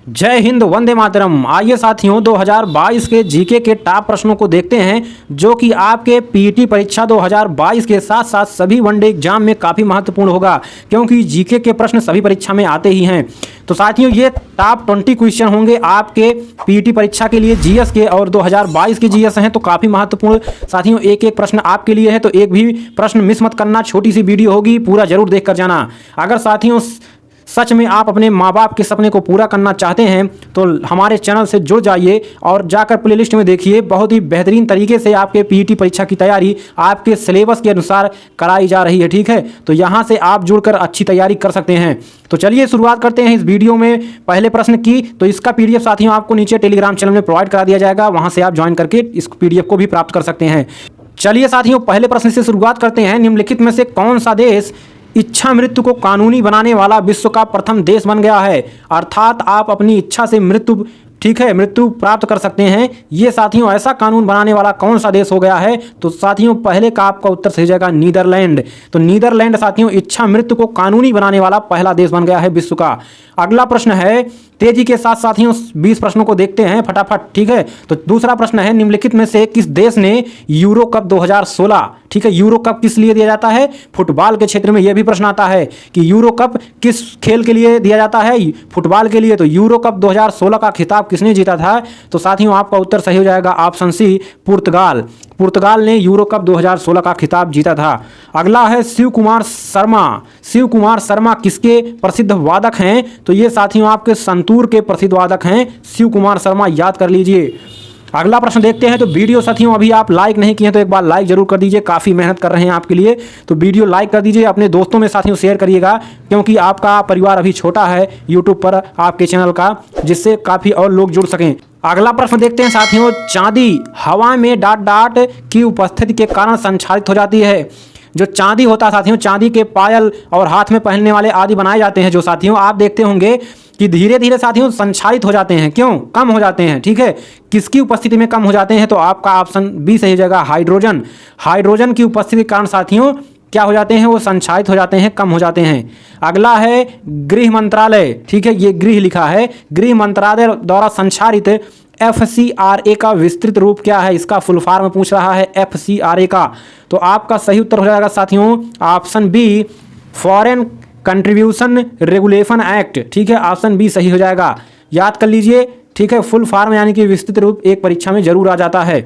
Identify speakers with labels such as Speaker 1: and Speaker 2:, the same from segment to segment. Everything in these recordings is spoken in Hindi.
Speaker 1: जय हिंद, वंदे मातरम। आइए साथियों 2022 के जीके के टॉप प्रश्नों को देखते हैं जो कि आपके पीटी परीक्षा 2022 के साथ साथ सभी वनडे एग्जाम में काफ़ी महत्वपूर्ण होगा, क्योंकि जीके के प्रश्न सभी परीक्षा में आते ही हैं। तो साथियों ये टॉप 20 क्वेश्चन होंगे आपके पीटी परीक्षा के लिए जीएस के, और 2022 के जीएस हैं तो काफ़ी महत्वपूर्ण। साथियों एक एक प्रश्न आपके लिए है, तो एक भी प्रश्न मिस मत करना। छोटी सी वीडियो होगी, पूरा जरूर देख कर जाना। अगर साथियों सच में आप अपने माँ बाप के सपने को पूरा करना चाहते हैं तो हमारे चैनल से जुड़ जाइए और जाकर प्लेलिस्ट में देखिए। बहुत ही बेहतरीन तरीके से आपके पीटी परीक्षा की तैयारी आपके सिलेबस के अनुसार कराई जा रही है, ठीक है। तो यहाँ से आप जुड़कर अच्छी तैयारी कर सकते हैं। तो चलिए शुरुआत करते हैं इस वीडियो में पहले प्रश्न की। तो इसका पीडीएफ साथियों आपको नीचे टेलीग्राम चैनल में प्रोवाइड करा दिया जाएगा, वहाँ से आप ज्वाइन करके इस पीडीएफ को भी प्राप्त कर सकते हैं। चलिए साथियों पहले प्रश्न से शुरुआत करते हैं। निम्नलिखित में से कौन सा देश इच्छा मृत्यु को कानूनी बनाने वाला विश्व का प्रथम देश बन गया है? अर्थात आप अपनी इच्छा से मृत्यु, ठीक है, मृत्यु प्राप्त कर सकते हैं। ये साथियों ऐसा कानून बनाने वाला कौन सा देश हो गया है? तो साथियों पहले का आपका उत्तर सही जाएगा नीदरलैंड। तो नीदरलैंड साथियों इच्छा मृत्यु को कानूनी बनाने वाला पहला देश बन गया है विश्व का। अगला प्रश्न है, तेजी के साथ साथियों 20 प्रश्नों को देखते हैं फटाफट, ठीक है। तो दूसरा प्रश्न है, निम्नलिखित में से किस देश ने यूरो कप 2016, ठीक है, यूरो कप किस लिए दिया जाता है? फुटबॉल के क्षेत्र में यह भी प्रश्न आता है कि यूरो कप किस खेल के लिए दिया जाता है? फुटबॉल के लिए। तो यूरो कप 2016 का खिताब किसने जीता था? तो साथियों आपका उत्तर सही हो जाएगा ऑप्शन सी, पुर्तगाल। पुर्तगाल ने यूरो कप 2016 का खिताब जीता था। अगला है शिव कुमार शर्मा। शिव कुमार शर्मा किसके प्रसिद्ध वादक हैं? तो ये साथियों आपके संतूर के प्रसिद्ध वादक हैं शिव कुमार शर्मा, याद कर लीजिए। अगला प्रश्न देखते हैं। तो वीडियो साथियों अभी आप लाइक नहीं किए तो एक बार लाइक जरूर कर दीजिए, काफ़ी मेहनत कर रहे हैं आपके लिए। तो वीडियो लाइक कर दीजिए, अपने दोस्तों में साथियों शेयर करिएगा, क्योंकि आपका परिवार अभी छोटा है यूट्यूब पर आपके चैनल का, जिससे काफ़ी और लोग जुड़ सकें। अगला प्रश्न देखते हैं साथियों, चांदी हवा में डॉट डॉट की उपस्थिति के कारण संचालित हो जाती है। जो चांदी होता है साथियों, चांदी के पायल और हाथ में पहनने वाले आदि बनाए जाते हैं, जो साथियों आप देखते होंगे कि धीरे धीरे साथियों संचालित हो जाते हैं। क्यों? कम हो जाते हैं, ठीक है। किसकी उपस्थिति में कम हो जाते हैं? तो आपका ऑप्शन बी सही जगह, हाइड्रोजन। हाइड्रोजन की उपस्थिति के कारण साथियों क्या हो जाते हैं? वो संचालित हो जाते हैं, कम हो जाते हैं। अगला है गृह मंत्रालय, ठीक है, ये गृह लिखा है। गृह मंत्रालय द्वारा संचालित FCRA का विस्तृत रूप क्या है? इसका फुल फॉर्म पूछ रहा है FCRA का। तो आपका सही उत्तर हो जाएगा साथियों option B, foreign contribution regulation act, ठीक है, ऑप्शन बी सही हो जाएगा, याद कर लीजिए, ठीक है। फुल फॉर्म यानी कि विस्तृत रूप एक परीक्षा में जरूर आ जाता है।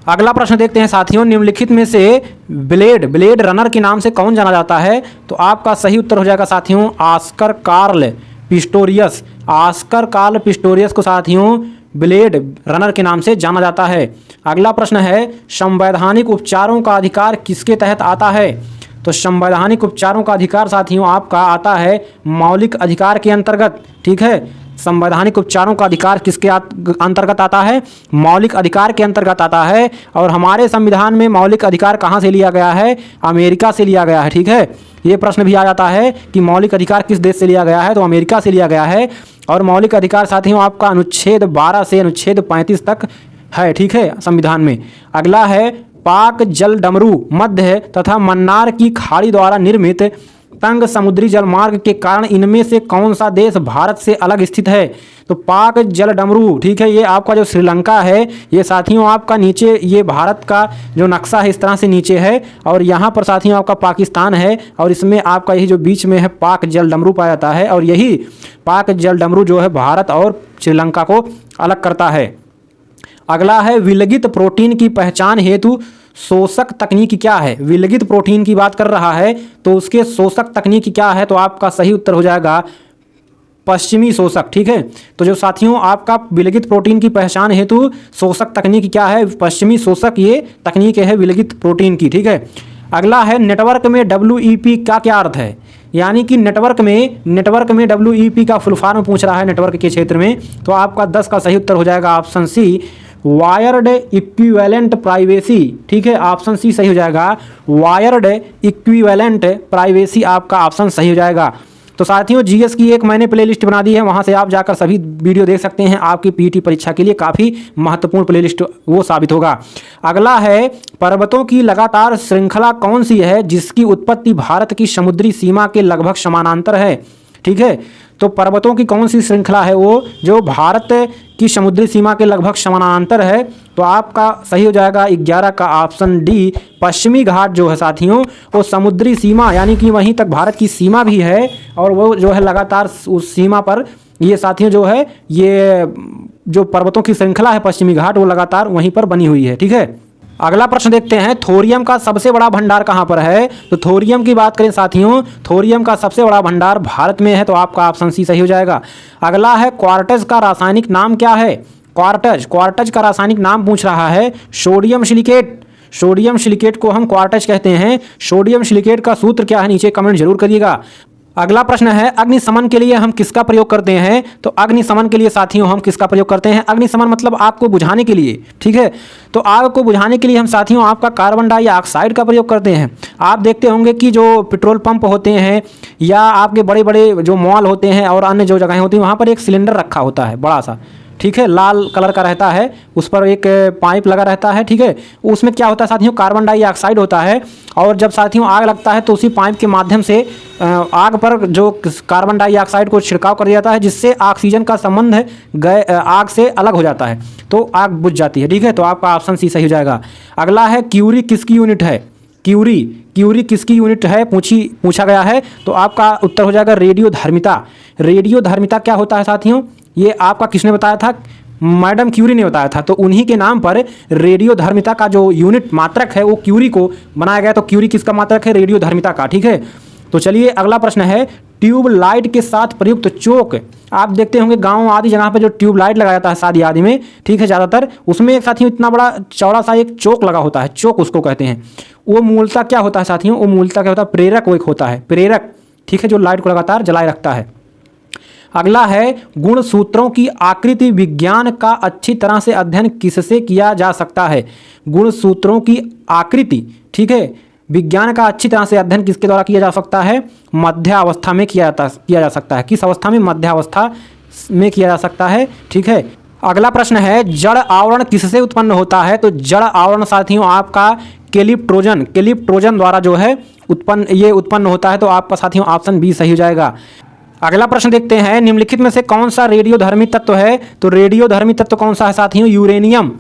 Speaker 1: अगला प्रश्न देखते हैं साथियों, निम्नलिखित में से ब्लेड रनर के नाम से कौन जाना जाता है? तो आपका सही उत्तर हो जाएगा साथियों Oscar Carl Pistorius. Oscar Carl Pistorius को साथियों ब्लेड रनर के नाम से जाना जाता है। अगला प्रश्न है, संवैधानिक उपचारों का अधिकार किसके तहत आता है? तो संवैधानिक उपचारों का अधिकार साथियों आपका आता है मौलिक अधिकार के अंतर्गत, ठीक है। संवैधानिक उपचारों का अधिकार किसके अंतर्गत आता है? मौलिक अधिकार के अंतर्गत आता है। और हमारे संविधान में मौलिक अधिकार कहाँ से लिया गया है? अमेरिका से लिया गया है, ठीक है। ये प्रश्न भी आ जाता है कि मौलिक अधिकार किस देश से लिया गया है? तो अमेरिका से लिया गया है। और मौलिक अधिकार साथियों आपका अनुच्छेद 12 से अनुच्छेद 35 तक है, ठीक है, संविधान में। अगला है, पाक जल डमरू मध्य तथा मन्नार की खाड़ी द्वारा निर्मित तंग समुद्री जलमार्ग के कारण इनमें से कौन सा देश भारत से अलग स्थित है? तो पाक जल डमरू, ठीक है, ये आपका जो श्रीलंका है, ये साथियों आपका नीचे ये भारत का जो नक्शा है इस तरह से नीचे है, और यहाँ पर साथियों आपका पाकिस्तान है, और इसमें आपका यही जो बीच में है पाक जल डमरू पाया जाता है, और यही पाक जल डमरू जो है भारत और श्रीलंका को अलग करता है। अगला है, विलगित प्रोटीन की पहचान हेतु शोषक तकनीक क्या है? विलगित प्रोटीन की बात कर रहा है तो उसके शोषक तकनीक क्या है? तो आपका सही उत्तर हो जाएगा पश्चिमी शोषक, ठीक है। तो जो साथियों आपका विलगित प्रोटीन की पहचान हेतु शोषक तकनीक क्या है? पश्चिमी शोषक ये तकनीक है विलगित प्रोटीन की, ठीक है। अगला है, नेटवर्क में WEP का क्या अर्थ है? यानी कि नेटवर्क में WEP का फुल फॉर्म पूछ रहा है नेटवर्क के क्षेत्र में। तो आपका 10 का सही उत्तर हो जाएगा option C, wired equivalent privacy, ठीक है, ऑप्शन सी सही हो जाएगा। वायर्ड इक्विवेलेंट प्राइवेसी आपका ऑप्शन सही हो जाएगा। तो साथियों जीएस की एक मैंने प्लेलिस्ट बना दी है, वहां से आप जाकर सभी वीडियो देख सकते हैं। आपकी पीटी परीक्षा के लिए काफ़ी महत्वपूर्ण प्लेलिस्ट वो साबित होगा। अगला है, पर्वतों की लगातार श्रृंखला कौन सी है जिसकी उत्पत्ति भारत की समुद्री सीमा के लगभग समानांतर है? ठीक है, तो पर्वतों की कौन सी श्रृंखला है वो जो भारत की समुद्री सीमा के लगभग समानांतर है? तो आपका सही हो जाएगा 11 का ऑप्शन डी, पश्चिमी घाट जो है साथियों वो समुद्री सीमा यानी कि वहीं तक भारत की सीमा भी है और वो जो है लगातार उस सीमा पर ये साथियों जो है ये जो पर्वतों की श्रृंखला है पश्चिमी घाट वो लगातार वहीं पर बनी हुई है। ठीक है, अगला प्रश्न देखते हैं, थोरियम का सबसे बड़ा भंडार कहाँ पर है? तो थोरियम की बात करें साथियों, थोरियम का सबसे बड़ा भंडार भारत में है, तो आपका ऑप्शन सी सही हो जाएगा। अगला है, क्वार्टज का रासायनिक नाम क्या है? क्वार्टज का रासायनिक नाम पूछ रहा है, सोडियम सिलिकेट। सोडियम सिलिकेट को हम क्वार्टज कहते हैं। सोडियम सिलिकेट का सूत्र क्या है नीचे कमेंट जरूर करिएगा। अगला प्रश्न है, अग्निशमन के लिए हम किसका प्रयोग करते हैं? तो अग्निशमन के लिए साथियों हम किसका प्रयोग करते हैं? अग्निशमन मतलब आग को बुझाने के लिए। ठीक है, तो आग को बुझाने के लिए हम साथियों आपका कार्बन डाइऑक्साइड का प्रयोग करते हैं। आप देखते होंगे कि जो पेट्रोल पंप होते हैं या आपके बड़े बड़े जो मॉल होते हैं और अन्य जो जगहें होती हैं वहाँ पर एक सिलेंडर रखा होता है बड़ा सा, ठीक है, लाल कलर का रहता है, उस पर एक पाइप लगा रहता है। ठीक है, उसमें क्या होता है साथियों, कार्बन डाइऑक्साइड होता है और जब साथियों आग लगता है तो उसी पाइप के माध्यम से आग पर जो कार्बन डाइऑक्साइड को छिड़काव कर दिया जाता है जिससे ऑक्सीजन का संबंध आग से अलग हो जाता है तो आग बुझ जाती है। ठीक है, तो आपका ऑप्शन सी सही हो जाएगा। अगला है, क्यूरी किसकी यूनिट है? क्यूरी किसकी यूनिट है पूछा गया है, तो आपका उत्तर हो जाएगा रेडियोधर्मिता। रेडियोधर्मिता क्या होता है साथियों, ये आपका किसने बताया था? मैडम क्यूरी ने बताया था। तो उन्हीं के नाम पर रेडियोधर्मिता का जो यूनिट मात्रक है वो क्यूरी को बनाया गया। तो क्यूरी किसका मात्रक है? रेडियोधर्मिता का। ठीक है, तो चलिए अगला प्रश्न है, ट्यूब लाइट के साथ प्रयुक्त चोक। आप देखते होंगे गांव आदि जगह पे जो ट्यूब लाइट लगाया जाता है शादी आदि में, ठीक है, ज़्यादातर उसमें एक साथियों इतना बड़ा चौड़ा सा एक चोक लगा होता है, चोक उसको कहते हैं। वो मूलतः क्या होता है साथियों? वो मूलतः क्या होता है? प्रेरक वो एक होता है, प्रेरक। ठीक है, जो लाइट को लगातार जलाए रखता है। अगला है, गुणसूत्रों की आकृति विज्ञान का अच्छी तरह से अध्ययन किससे किया जा सकता है? गुणसूत्रों की आकृति, ठीक है, विज्ञान का अच्छी तरह से अध्ययन किसके द्वारा किया जा सकता है? मध्यावस्था में किया जा सकता है। किस अवस्था में? मध्यावस्था में किया जा सकता है। ठीक है, अगला प्रश्न है, जड़ आवरण किससे उत्पन्न होता है? तो जड़ आवरण साथियों आपका केलिप्ट्रोजन द्वारा जो है उत्पन्न होता है। तो आपका साथियों ऑप्शन बी सही हो जाएगा। अगला प्रश्न देखते हैं, निम्नलिखित में से कौन सा रेडियोधर्मी तत्व है? तो रेडियोधर्मी तत्व कौन सा है साथियों? यूरेनियम।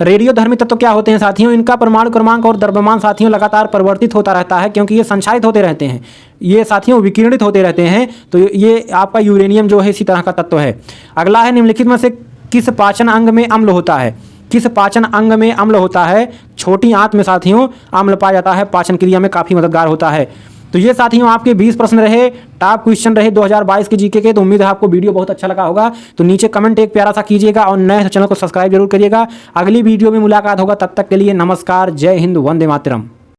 Speaker 1: रेडियोधर्मी तत्व क्या होते हैं साथियों? इनका परमाणु क्रमांक और द्रव्यमान साथियों लगातार परिवर्तित होता रहता है क्योंकि ये संचारित होते रहते हैं, ये साथियों विकिरणित होते रहते हैं। तो ये आपका यूरेनियम जो है इसी तरह का तत्व है। अगला है, निम्नलिखित में से किस पाचन अंग में अम्ल होता है? किस पाचन अंग में अम्ल होता है? छोटी आंत में साथियों अम्ल पाया जाता है, पाचन क्रिया में काफ़ी मददगार होता है। तो ये साथियों आपके 20 प्रश्न रहे, टॉप क्वेश्चन रहे 2022 के जीके के। तो उम्मीद है आपको वीडियो बहुत अच्छा लगा होगा। तो नीचे कमेंट एक प्यारा सा कीजिएगा और नए चैनल को सब्सक्राइब जरूर करिएगा। अगली वीडियो में मुलाकात होगा, तब तक के लिए नमस्कार, जय हिंद, वंदे मातरम।